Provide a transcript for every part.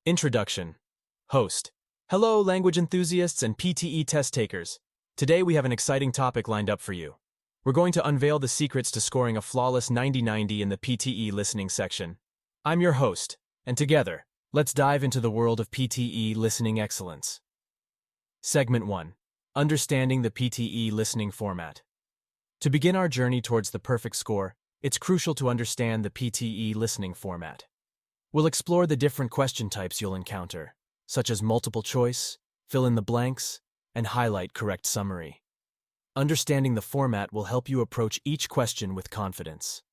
Introduction. Host. Hello, language enthusiasts and PTE test takers. Today we have an exciting topic lined up for you. We're going to unveil the secrets to scoring a flawless 90/90 in the PTE listening section. I'm your host, and together, let's dive into the world of PTE listening excellence. Segment 1. Understanding the PTE listening format. To begin our journey towards the perfect score, it's crucial to understand the PTE listening format. We'll explore the different question types you'll encounter, such as multiple choice, fill in the blanks, and highlight correct summary. Understanding the format will help you approach each question with confidence.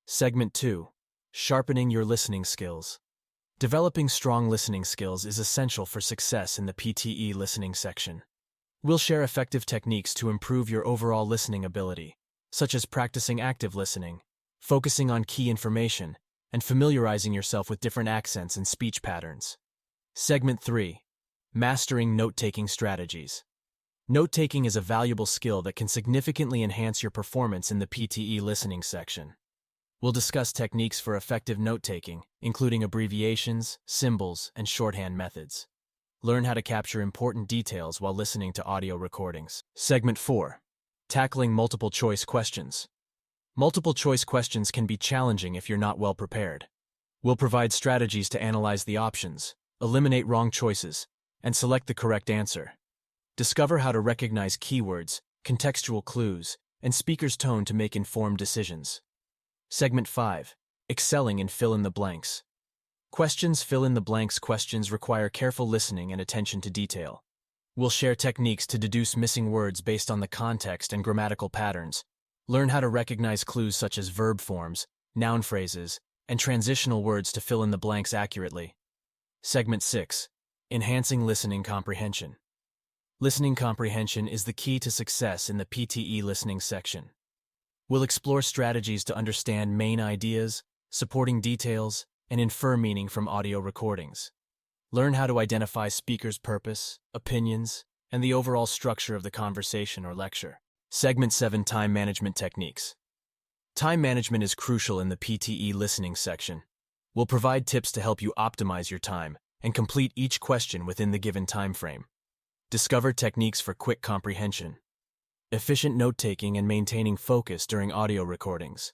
Segment 2. Sharpening your listening skills. Developing strong listening skills is essential for success in the PTE listening section. We'll share effective techniques to improve your overall listening ability, such as practicing active listening, focusing on key information, and familiarizing yourself with different accents and speech patterns. Segment 3. Mastering note-taking strategies. Note-taking is a valuable skill that can significantly enhance your performance in the PTE listening section. We'll discuss techniques for effective note-taking, including abbreviations, symbols, and shorthand methods. Learn how to capture important details while listening to audio recordings. Segment 4. Tackling multiple-choice questions. Multiple-choice questions can be challenging if you're not well prepared. We'll provide strategies to analyze the options, eliminate wrong choices, and select the correct answer. Discover how to recognize keywords, contextual clues, and speaker's tone to make informed decisions. Segment 5. Excelling in fill-in-the-blanks. Fill-in-the-blanks questions require careful listening and attention to detail. We'll share techniques to deduce missing words based on the context and grammatical patterns. Learn how to recognize clues such as verb forms, noun phrases, and transitional words to fill in the blanks accurately. Segment 6. Enhancing listening comprehension. Listening comprehension is the key to success in the PTE listening section. We'll explore strategies to understand main ideas, supporting details, and infer meaning from audio recordings. Learn how to identify speaker's purpose, opinions, and the overall structure of the conversation or lecture. Segment 7. Time management techniques. Time management is crucial in the PTE listening section. We'll provide tips to help you optimize your time and complete each question within the given time frame. Discover techniques for quick comprehension, efficient note-taking, and maintaining focus during audio recordings.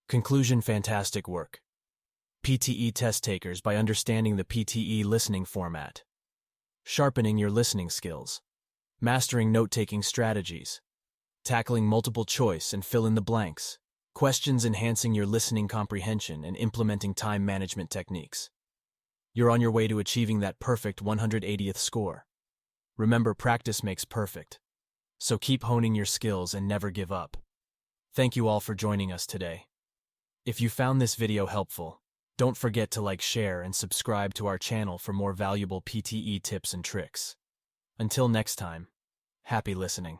Conclusion: fantastic work, PTE test takers, by understanding the PTE listening format, sharpening your listening skills, mastering note-taking strategies, tackling multiple choice and fill-in-the-blanks questions, enhancing your listening comprehension, and implementing time management techniques. You're on your way to achieving that perfect 180th score. Remember, practice makes perfect. So keep honing your skills and never give up. Thank you all for joining us today. If you found this video helpful, don't forget to like, share, and subscribe to our channel for more valuable PTE tips and tricks. Until next time, happy listening.